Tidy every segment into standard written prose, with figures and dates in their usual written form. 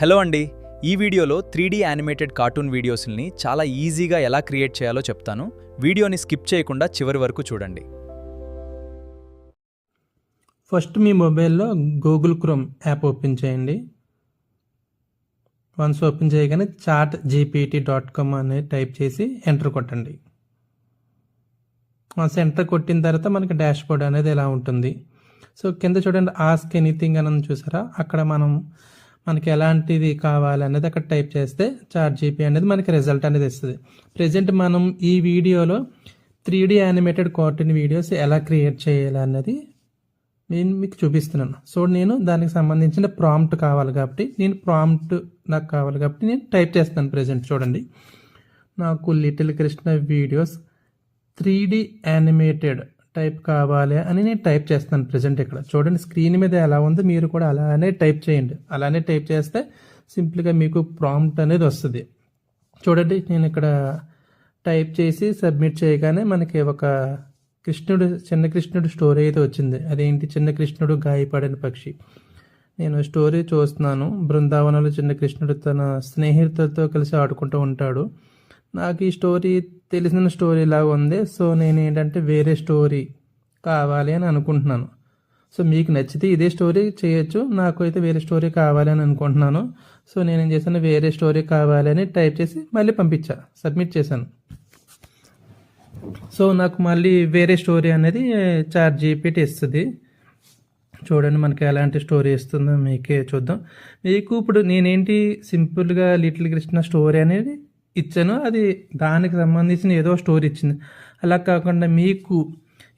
Hello అండి, ఈ వీడియోలో 3D యానిమేటెడ్ కార్టూన్ వీడియోస్ని చాలా ఈజీగా ఎలా క్రియేట్ చేయాలో చెప్తాను. వీడియోని స్కిప్ చేయకుండా చివరి వరకు చూడండి. ఫస్ట్ మీ మొబైల్లో గూగుల్ క్రోమ్ యాప్ ఓపెన్ చేయండి. వన్స్ ఓపెన్ చేయగానే chatgpt.com అని టైప్ చేసి ఎంటర్ కొట్టండి. వన్స్ ఎంటర్ కొట్టిన తర్వాత మనకి డాష్ బోర్డ్ అనేది ఎలా ఉంటుంది. సో కింద చూడండి, ఆస్క్ ఎనీథింగ్ అని చూసారా, అక్కడ మనకి ఎలాంటిది కావాలనేది అక్కడ టైప్ చేస్తే ChatGPT అనేది మనకి రిజల్ట్ అనేది ఇస్తుంది. ప్రజెంట్ మనం ఈ వీడియోలో 3D యానిమేటెడ్ కార్టూన్ వీడియోస్ ఎలా క్రియేట్ చేయాలన్నది నేను మీకు చూపిస్తున్నాను. సో నేను దానికి సంబంధించిన ప్రాంప్ట్ కావాలి కాబట్టి నాకు కావాలి కాబట్టి నేను టైప్ చేస్తాను. ప్రజెంట్ చూడండి, నాకు little Krishna videos 3D animated type కావాలి అని నేను టైప్ చేస్తాను. ప్రజెంట్ ఇక్కడ చూడండి, స్క్రీన్ మీద ఎలా ఉందో మీరు కూడా అలానే టైప్ చేయండి. అలానే టైప్ చేస్తే సింపుల్గా మీకు ప్రాంప్ట్ అనేది వస్తుంది. చూడండి, నేను ఇక్కడ టైప్ చేసి సబ్మిట్ చేయగానే మనకి ఒక చిన్న కృష్ణుడు స్టోరీ అయితే వచ్చింది. అదేంటి, చిన్న కృష్ణుడు గాయపడిన పక్షి. నేను స్టోరీ చూస్తున్నాను. బృందావనంలో చిన్న కృష్ణుడు తన స్నేహితులతో కలిసి ఆడుకుంటూ ఉంటాడు. నాకు ఈ స్టోరీ తెలిసిన స్టోరీ లాగా ఉంది. సో నేను ఏంటంటే వేరే స్టోరీ కావాలి అని అనుకుంటున్నాను. సో మీకు నచ్చితే ఇదే స్టోరీ చేయొచ్చు, నాకు అయితే వేరే స్టోరీ కావాలి అని అనుకుంటున్నాను. సో నేనేం చేశాను, వేరే స్టోరీ కావాలి అని టైప్ చేసి మళ్ళీ సబ్మిట్ చేశాను. సో నాకు మళ్ళీ వేరే స్టోరీ అనేది ChatGPT ఇస్తుంది. చూడండి, మనకి ఎలాంటి స్టోరీ ఇస్తుందో మీకే చూద్దాం. మీకు ఇప్పుడు నేనేంటి సింపుల్గా లిటిల్ కృష్ణ స్టోరీ అనేది ఇచ్చాను, అది దానికి సంబంధించిన ఏదో స్టోరీ ఇచ్చింది. అలా కాకుండా మీకు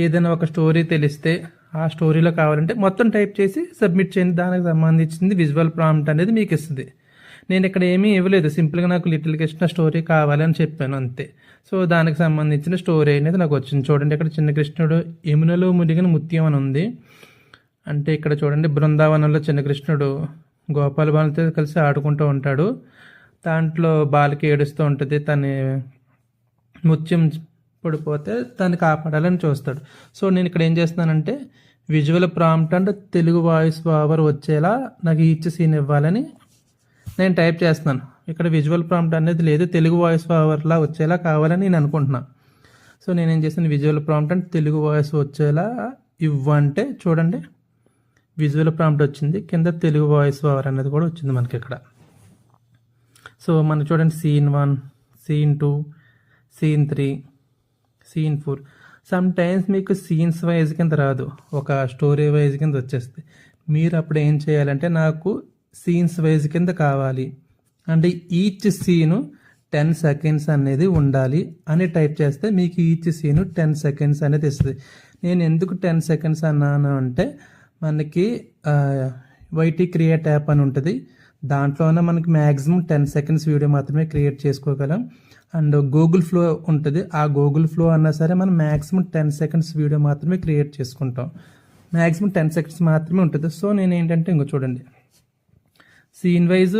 ఏదైనా ఒక స్టోరీ తెలిస్తే ఆ స్టోరీలో కావాలంటే మొత్తం టైప్ చేసి సబ్మిట్ చేయండి. దానికి సంబంధించింది విజువల్ ప్రాంప్ట్ అనేది మీకు ఇస్తుంది. నేను ఇక్కడ ఏమీ ఇవ్వలేదు, సింపుల్గా నాకు లిటిల్ కృష్ణ స్టోరీ కావాలని చెప్పాను అంతే. సో దానికి సంబంధించిన స్టోరీ అనేది నాకు వచ్చింది. చూడండి, ఇక్కడ చిన్న కృష్ణుడు యమునలో మునిగిన ముత్యం అని ఉంది. అంటే ఇక్కడ చూడండి, బృందావనంలో చిన్న కృష్ణుడు గోపాల బాలతో కలిసి ఆడుకుంటూ ఉంటాడు. దాంట్లో బాలకి ఏడుస్తూ ఉంటుంది. తన ముత్యం పడిపోతే తను కాపాడాలని చూస్తాడు. సో నేను ఇక్కడ ఏం చేస్తున్నానంటే విజువల్ ప్రాంప్ట్ అంటే తెలుగు వాయిస్ ఓవర్ వచ్చేలా నాకు ఈచ్ సీన్ ఇవ్వాలని నేను టైప్ చేస్తున్నాను. ఇక్కడ విజువల్ ప్రాంప్ట్ అనేది లేదు, తెలుగు వాయిస్ ఓవర్లా వచ్చేలా కావాలని నేను అనుకుంటున్నాను. సో నేనేం చేస్తాను, విజువల్ ప్రాంప్ట్ అంటే తెలుగు వాయిస్ వచ్చేలా ఇవ్వంటే చూడండి, విజువల్ ప్రాంప్ట్ వచ్చింది. కింద తెలుగు వాయిస్ ఓవర్ అనేది కూడా వచ్చింది మనకి ఇక్కడ. సో మనం చూడండి, scene 1, scene 2, scene 3, scene 4. Some times మీకు సీన్స్ వైజ్ కింద రాదు, ఒక స్టోరీ వైజ్ కింద వచ్చేస్తుంది. మీరు అప్పుడు ఏం చేయాలంటే, నాకు సీన్స్ వైజ్ కింద కావాలి అంటే ఈచ్ సీను 10 సెకండ్స్ అనేది ఉండాలి అని టైప్ చేస్తే మీకు ఈచ్ సీను 10 సెకండ్స్ అనేది ఇస్తుంది. నేను ఎందుకు 10 సెకండ్స్ అన్నాను అంటే, మనకి వైటీ క్రియేట్ యాప్ అని ఉంటుంది. దాంట్లోనే మనకి మ్యాక్సిమం 10 సెకండ్స్ వీడియో మాత్రమే క్రియేట్ చేసుకోగలం. అండ్ గూగుల్ ఫ్లో ఉంటుంది, ఆ గూగుల్ ఫ్లో అన్నా సరే మనం మ్యాక్సిమం 10 సెకండ్స్ వీడియో మాత్రమే క్రియేట్ చేసుకుంటాం. మ్యాక్సిమం 10 సెకండ్స్ మాత్రమే ఉంటుంది. సో నేను ఏంటంటే ఇంకో చూడండి, సీన్ వైజ్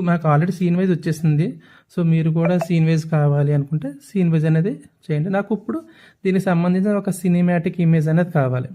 మాకు ఆల్రెడీ సీన్ వైజ్ వచ్చేసింది. సో మీరు కూడా సీన్ వైజ్ కావాలి అనుకుంటే సీన్ వైజ్ అనేది చేయండి. నాకు ఇప్పుడు దీనికి సంబంధించిన ఒక సినిమాటిక్ ఇమేజ్ అనేది కావాలి.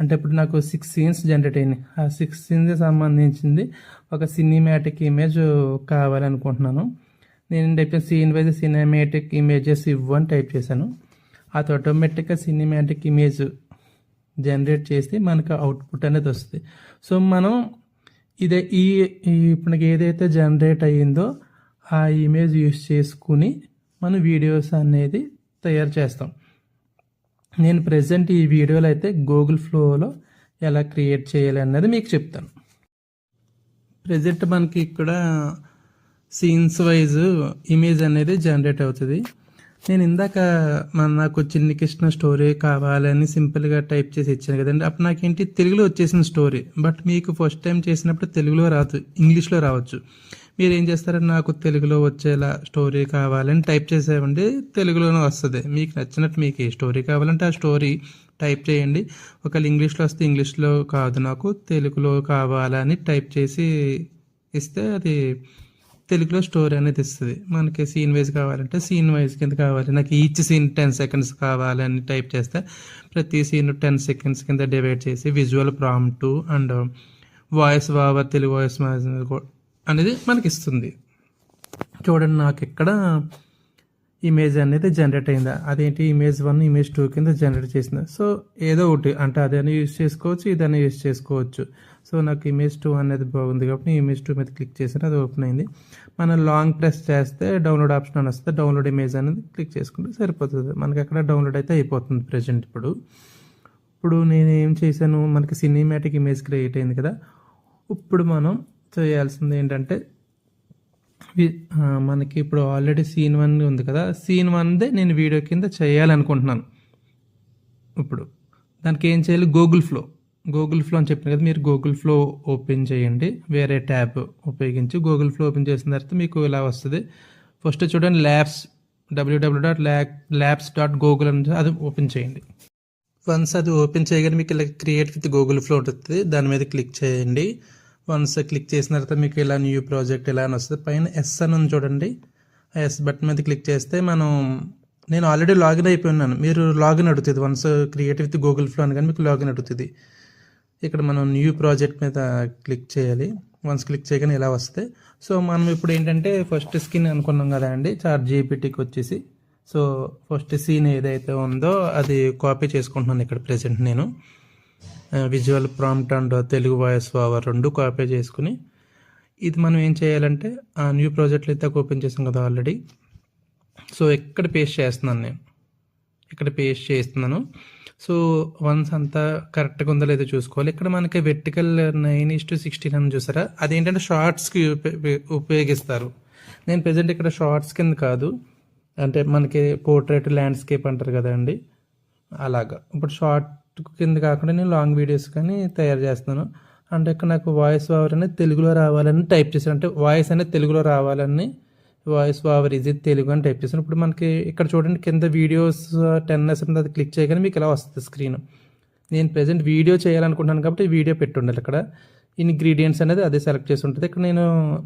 అంటే ఇప్పుడు నాకు 6 సీన్స్ జనరేట్ అయినాయి. ఆ 6 సీన్స్ సంబంధించింది ఒక సినిమాటిక్ ఇమేజ్ కావాలనుకుంటున్నాను. నేను type scene wise cinematic images ఇవ్వని టైప్ చేశాను. అది ఆటోమేటిక్గా సినిమాటిక్ ఇమేజ్ జనరేట్ చేసి మనకు అవుట్పుట్ అనేది వస్తుంది. సో మనం ఇప్పుడు నాకు ఏదైతే జనరేట్ అయ్యిందో ఆ ఇమేజ్ యూస్ చేసుకుని మనం వీడియోస్ అనేది తయారు చేస్తాం. నేను ప్రజెంట్ ఈ వీడియోలో అయితే గూగుల్ ఫ్లోలో ఎలా క్రియేట్ చేయాలి అన్నది మీకు చెప్తాను. ప్రజెంట్ మనకి ఇక్కడ సీన్స్ వైజ్ ఇమేజ్ అనేది జనరేట్ అవుతుంది. నేను ఇందాక నాకు చిన్ని కృష్ణ స్టోరీ కావాలని సింపుల్గా టైప్ చేసి ఇచ్చాను కదండి. అప్పుడు నాకేంటి తెలుగులో వచ్చేసిన స్టోరీ, బట్ మీకు ఫస్ట్ టైం చేసినప్పుడు తెలుగులో రాదు, ఇంగ్లీష్లో రావచ్చు. మీరు ఏం చేస్తారంటే, నాకు తెలుగులో వచ్చేలా స్టోరీ కావాలని టైప్ చేసేవండి, తెలుగులోనే వస్తుంది. మీకు నచ్చినట్టు మీకు ఏ స్టోరీ కావాలంటే ఆ స్టోరీ టైప్ చేయండి. ఒకవేళ ఇంగ్లీష్లో వస్తే ఇంగ్లీష్లో కాదు, నాకు తెలుగులో కావాలని టైప్ చేసి ఇస్తే అది తెలుగులో స్టోరీ అనేది ఇస్తుంది. మనకి సీన్ వైజ్ కావాలంటే సీన్ వైజ్ కింద కావాలి. నాకు ఈచ్ సీన్ 10 సెకండ్స్ కావాలని టైప్ చేస్తే ప్రతి సీన్ 10 సెకండ్స్ కింద డివైడ్ చేసి visual prompt and voice over Telugu voice అనేది మనకి ఇస్తుంది. చూడండి నాకు ఇక్కడ ఇమేజ్ అనేది జనరేట్ అయిందా, అదేంటి ఇమేజ్ 1 ఇమేజ్ 2 కింద జనరేట్ చేసింది. సో ఏదో ఒకటి అంటే అదైనా యూజ్ చేసుకోవచ్చు, ఇదైనా యూజ్ చేసుకోవచ్చు. సో నాకు ఇమేజ్ 2 అనేది బాగుంది కాబట్టి ఇమేజ్ 2 మీద క్లిక్ చేసిన అది ఓపెన్ అయింది. మనం లాంగ్ ప్రెస్ చేస్తే డౌన్లోడ్ ఆప్షన్ అని వస్తుంది, డౌన్లోడ్ ఇమేజ్ అనేది క్లిక్ చేసుకుంటే సరిపోతుంది. మనకి అక్కడ డౌన్లోడ్ అయితే అయిపోతుంది ప్రజెంట్. ఇప్పుడు నేను ఏం చేశాను, మనకి సినిమాటిక్ ఇమేజ్ క్రియేట్ అయింది కదా. ఇప్పుడు మనం చేయాల్సింది ఏంటంటే మనకి ఇప్పుడు ఆల్రెడీ సీన్ 1 ఉంది కదా, సీన్ 1దే నేను వీడియో కింద చేయాలనుకుంటున్నాను. ఇప్పుడు దానికి ఏం చేయాలి, గూగుల్ ఫ్లో అని చెప్పిన కదా, మీరు గూగుల్ ఫ్లో ఓపెన్ చేయండి. వేరే ట్యాబ్ ఉపయోగించి గూగుల్ ఫ్లో ఓపెన్ చేసిన తర్వాత మీకు ఇలా వస్తుంది. ఫస్ట్ చూడండి www.labs.google అని అది ఓపెన్ చేయండి. వన్స్ అది ఓపెన్ చేయగానే మీకు ఇలా క్రియేట్ విత్ గూగుల్ ఫ్లో ఉంటుంది, దాని మీద క్లిక్ చేయండి. వన్స్ క్లిక్ చేసిన తర్వాత మీకు ఇలా న్యూ ప్రాజెక్ట్ ఇలా అని వస్తుంది. పైన ఎస్ అని ఉంది చూడండి, ఆ ఎస్ బటన్ మీద క్లిక్ చేస్తే నేను ఆల్రెడీ లాగిన్ అయిపోయి ఉన్నాను, మీరు లాగిన్ అడుగుతుంది. Once create with Google flow అని కానీ మీకు లాగిన్ అడుగుతుంది. ఇక్కడ మనం న్యూ ప్రాజెక్ట్ మీద క్లిక్ చేయాలి. వన్స్ క్లిక్ చేయగానే ఇలా వస్తే, సో మనం ఇప్పుడు ఏంటంటే ఫస్ట్ స్కిన్ అనుకున్నాం కదా అండి, ChatGPTకి వచ్చేసి. సో ఫస్ట్ సీన్ ఏదైతే ఉందో అది కాపీ చేసుకుంటున్నాను ఇక్కడ ప్రెసెంట్ నేను. Visual prompt and Telugu voice over 2 copy చేసుకుని, ఇది మనం ఏం చేయాలంటే ఆ న్యూ ప్రాజెక్ట్లో అయితే ఓపెన్ చేసాం కదా ఆల్రెడీ. సో ఇక్కడ పేస్ట్ చేస్తున్నాను. సో వన్స్ అంతా కరెక్ట్గా ఉందో లేదో చూసుకోవాలి. ఇక్కడ మనకి వెర్టికల్ 9:16 అని చూసారా, అదేంటంటే షార్ట్స్కి ఉపయోగిస్తారు. నేను ప్రెజెంట్ ఇక్కడ షార్ట్స్ కింద కాదు, అంటే మనకి పోర్ట్రేట్ ల్యాండ్స్కేప్ అంటారు కదండి, అలాగా. ఇప్పుడు షార్ట్ కింద కాకుండా నేను లాంగ్ వీడియోస్ కానీ తయారు చేస్తున్నాను. అంటే ఇక్కడ నాకు వాయిస్ ఓవర్ అనేది తెలుగులో రావాలని టైప్ చేశాను, అంటే వాయిస్ అనేది తెలుగులో రావాలని వాయిస్ ఓవర్ ఈజ్ తెలుగు అని టైప్ చేశాను. ఇప్పుడు మనకి ఇక్కడ చూడండి కింద వీడియోస్ 10s అది క్లిక్ చేయగానే మీకు ఇలా వస్తుంది స్క్రీన్. నేను ప్రెజెంట్ వీడియో చేయాలనుకుంటున్నాను కాబట్టి వీడియో పెట్టుండాలి. ఇక్కడ ఇంగ్రీడియంట్స్ అనేది అదే సెలెక్ట్ చేసి ఉంటుంది. ఇక్కడ నేను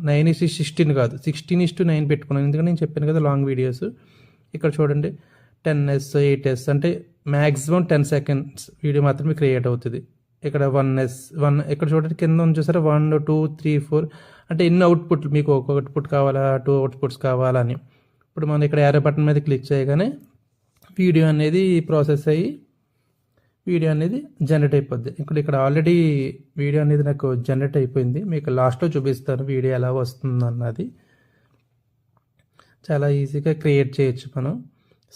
9:16 కాదు 16:9 పెట్టుకున్నాను, ఎందుకంటే నేను చెప్పాను కదా లాంగ్ వీడియోస్. ఇక్కడ చూడండి 10s 8s అంటే మ్యాక్సిమం 10 seconds వీడియో మాత్రమే క్రియేట్ అవుతుంది. ఇక్కడ 1s ఇక్కడ చూడండి కింద ఉంది చూసారా 1 2 3 4 అంటే ఎన్ని అవుట్పుట్లు మీకు, ఒక అవుట్పుట్ కావాలా 2 అవుట్పుట్స్ కావాలా అని. ఇప్పుడు మనం ఇక్కడ యారో బటన్ మీద క్లిక్ చేయగానే వీడియో అనేది ప్రాసెస్ అయ్యి వీడియో అనేది జనరేట్ అయిపోద్ది. ఇక్కడ ఆల్రెడీ వీడియో అనేది నాకు జనరేట్ అయిపోయింది, మీకు లాస్ట్లో చూపిస్తాను వీడియో ఎలా వస్తుంది అన్నది. చాలా ఈజీగా క్రియేట్ చేయొచ్చు మనం.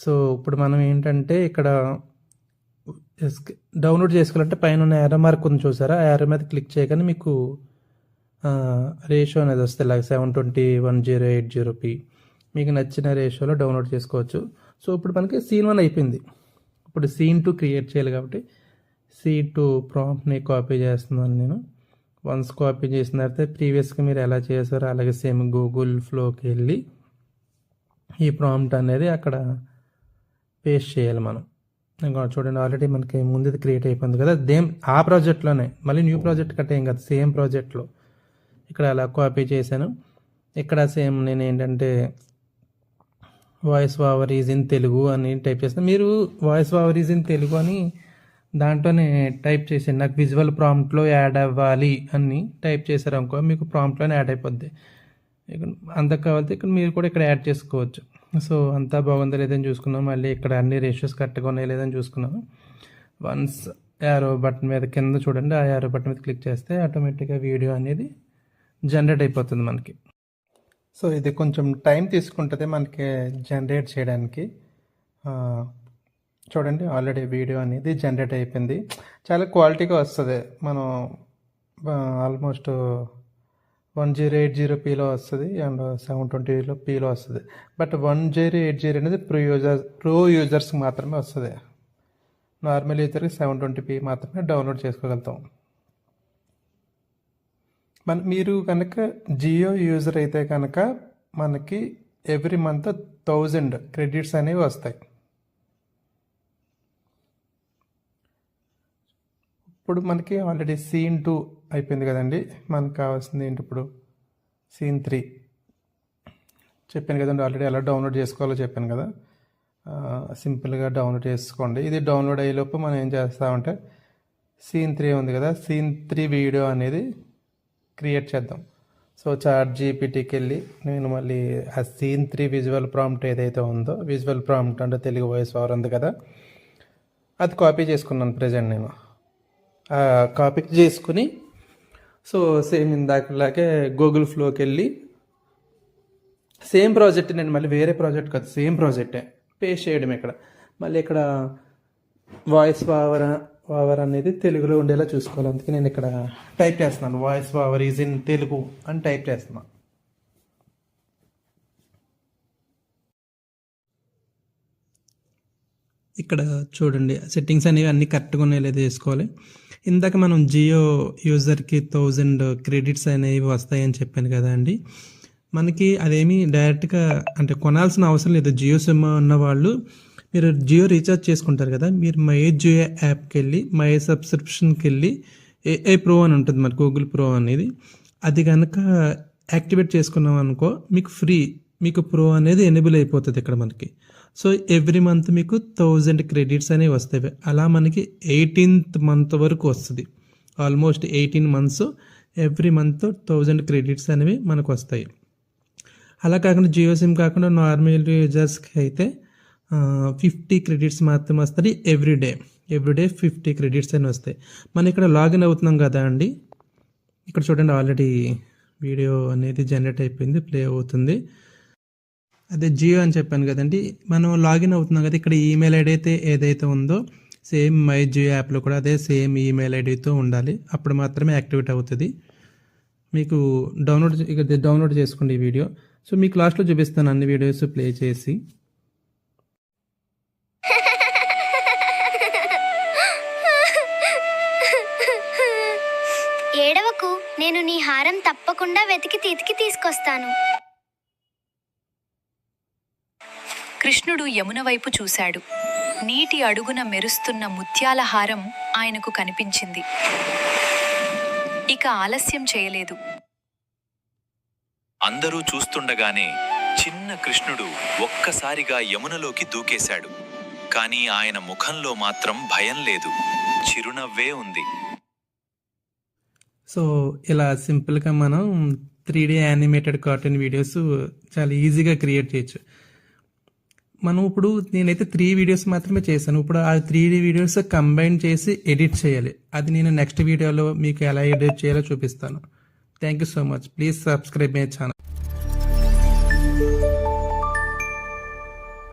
సో ఇప్పుడు మనం ఏంటంటే ఇక్కడ డౌన్లోడ్ చేసుకోవాలంటే పైన ఉన్న యారో మార్క్ ఉంది చూసారా, ఆ యారో మీద క్లిక్ చేయగానే మీకు రేషియో అనేది వస్తుంది, ఇలాగ 720x1080p మీకు నచ్చిన రేషియోలో డౌన్లోడ్ చేసుకోవచ్చు. సో ఇప్పుడు మనకి సీన్ 1 అయిపోయింది. ఇప్పుడు సీన్ 2 క్రియేట్ చేయాలి కాబట్టి సీన్ 2 ప్రాంప్ట్ని కాపీ చేస్తున్నాను నేను. వన్స్ కాపీ చేసిన తర్వాత ప్రీవియస్గా మీరు ఎలా చేశారో అలాగే సేమ్ గూగుల్ ఫ్లోకి వెళ్ళి ఈ ప్రాంప్ట్ అనేది అక్కడ పేస్ట్ చేయాలి మనం. ఇంకా చూడండి ఆల్రెడీ మనకి ముందు క్రియేట్ అయిపోయింది కదా, ఆ ప్రాజెక్ట్లోనే మళ్ళీ న్యూ ప్రాజెక్ట్ కట్టేం కదా, సేమ్ ప్రాజెక్ట్లో ఇక్కడ అలా కాపీ చేశాను. ఇక్కడ సేమ్ నేను ఏంటంటే voice over is in Telugu అని టైప్ చేస్తాను. మీరు voice over is in Telugu అని దాంట్లోనే టైప్ చేసాను, నాకు విజువల్ ప్రాంప్ట్లో యాడ్ అవ్వాలి అని టైప్ చేశారు అనుకో, మీకు ప్రాంప్ట్లోనే యాడ్ అయిపోద్ది. ఇక్కడ అంత కావాలంటే ఇక్కడ మీరు కూడా ఇక్కడ యాడ్ చేసుకోవచ్చు. సో అంతా బాగుందా లేదని చూసుకున్నాం, మళ్ళీ ఇక్కడ అన్ని రేషియోస్ కరెక్ట్గా ఉన్నాయి లేదని చూసుకున్నాము. వన్స్ యారో బటన్ మీద కింద చూడండి, ఆ యారో బటన్ మీద క్లిక్ చేస్తే ఆటోమేటిక్గా వీడియో అనేది జనరేట్ అయిపోతుంది మనకి. సో ఇది కొంచెం టైం తీసుకుంటుంది మనకి జనరేట్ చేయడానికి. చూడండి ఆల్రెడీ వీడియో అనేది జనరేట్ అయిపోయింది, చాలా క్వాలిటీగా వస్తుంది. మనం ఆల్మోస్ట్ 1080pలో వస్తుంది అండ్ 720pలో వస్తుంది. బట్ 1080 అనేది ప్రో యూజర్స్కి మాత్రమే వస్తుంది, నార్మల్ యూజర్కి 720p మాత్రమే డౌన్లోడ్ చేసుకోగలుగుతాం. మీరు కనుక జియో యూజర్ అయితే కనుక మనకి ఎవ్రీ మంత్ 1000 క్రెడిట్స్ అనేవి వస్తాయి. ఇప్పుడు మనకి ఆల్రెడీ సీన్ 2 అయిపోయింది కదండి, మనకు కావాల్సింది ఏంటి ఇప్పుడు సీన్ 3 చెప్పాను కదండి ఆల్రెడీ ఎలా డౌన్లోడ్ చేసుకోవాలో చెప్పాను కదా. సింపుల్గా డౌన్లోడ్ చేసుకోండి. ఇది డౌన్లోడ్ అయ్యేలోపు మనం ఏం చేస్తామంటే సీన్ 3 ఉంది కదా, సీన్ 3 వీడియో అనేది క్రియేట్ చేద్దాం. సో చాట్ జీపీటీకి వెళ్ళి నేను మళ్ళీ ఆ సీన్ 3 విజువల్ ప్రాంప్ట్ ఏదైతే ఉందో, విజువల్ ప్రాంప్ట్ అంటే తెలుగు వాయిస్ ఓవర్ ఉంది కదా, అది కాపీ చేసుకున్నాను ప్రజెంట్ నేను. కాపీ చేసుకుని సో సేమ్ ఇందాకలాగే గూగుల్ ఫ్లోకి వెళ్ళి సేమ్ ప్రాజెక్ట్, నేను మళ్ళీ వేరే ప్రాజెక్ట్ కాదు, సేమ్ ప్రాజెక్టే పేస్ట్ చేయడం. ఇక్కడ మళ్ళీ ఇక్కడ వాయిస్ ఓవర్ అనేది తెలుగులో ఉండేలా చూసుకోవాలి. అందుకే నేను ఇక్కడ టైప్ చేస్తున్నాను, voice over is in Telugu అని టైప్ చేస్తున్నాను. ఇక్కడ చూడండి సెట్టింగ్స్ అనేవి అన్నీ కరెక్ట్గా ఉన్నాయి లేదా వేసుకోవాలి. ఇందాక మనం జియో యూజర్కి 1000 క్రెడిట్స్ అనేవి వస్తాయని చెప్పాను కదా అండి. మనకి అదేమి డైరెక్ట్గా అంటే కొనాల్సిన అవసరం లేదు. జియో సిమ్ ఉన్న వాళ్ళు మీరు జియో రీఛార్జ్ చేసుకుంటారు కదా, మీరు మై జియో యాప్కి వెళ్ళి మై సబ్స్క్రిప్షన్కి వెళ్ళి ఏఐ ప్రో అని ఉంటుంది మరి, గూగుల్ ప్రో అనేది. అది కనుక యాక్టివేట్ చేసుకున్నాం అనుకో మీకు ప్రో అనేది ఎనేబుల్ అయిపోతుంది ఇక్కడ మనకి. సో ఎవ్రీ మంత్ మీకు 1000 క్రెడిట్స్ అనేవి వస్తాయి. అలా మనకి 18th మంత్ వరకు వస్తుంది. Almost 18 months every month 1000 credits అనేవి మనకు వస్తాయి. అలా కాకుండా జియో సిమ్ కాకుండా నార్మల్ యూజర్స్కి అయితే 50 క్రెడిట్స్ మాత్రం వస్తుంది ఎవ్రీడే 50 క్రెడిట్స్ అని వస్తాయి. మనం ఇక్కడ లాగిన్ అవుతున్నాం కదా అండి, ఇక్కడ చూడండి ఆల్రెడీ వీడియో అనేది జనరేట్ అయిపోయింది, ప్లే అవుతుంది. అదే జియో అని చెప్పాను కదండి, మనం లాగిన్ అవుతున్నాం కదా, ఇక్కడ ఈమెయిల్ ఐడి అయితే ఏదైతే ఉందో సేమ్ మై జియో యాప్లో కూడా అదే సేమ్ ఈమెయిల్ ఐడితో ఉండాలి. అప్పుడు మాత్రమే యాక్టివేట్ అవుతుంది. మీకు డౌన్లోడ్ చేసుకోండి ఈ వీడియో. సో మీకు లాస్ట్లో చూపిస్తాను అన్ని వీడియోస్ ప్లే చేసి. ఏడవకు, నేను నీ హారం తప్పకుండా వెతికి తీసుకొస్తాను. కృష్ణుడు యమున వైపు చూశాడు. నీటి అడుగున మెరుస్తున్న ముత్యాల హారం ఆయనకు కనిపించింది. ఇక ఆలస్యం చేయలేదు. అందరూ చూస్తుండగానే చిన్న కృష్ణుడు ఒక్కసారిగా యమునలోకి దూకేశాడు. కానీ ఆయన ముఖంలో మాత్రం భయం లేదు, చిరునవ్వే ఉంది. సో ఇలా సింపుల్గా మనం 3D యానిమేటెడ్ కార్టూన్ వీడియోస్ చాలా ఈజీగా క్రియేట్ చేయొచ్చు. మనం ఇప్పుడు నేనైతే 3 వీడియోస్ మాత్రమే చేశాను. ఇప్పుడు ఆ 3D వీడియోస్ కంబైన్ చేసి ఎడిట్ చేయాలి. అది నేను నెక్స్ట్ వీడియోలో మీకు ఎలా ఎడిట్ చేయాలో చూపిస్తాను. Thank you so much. Please subscribe my channel.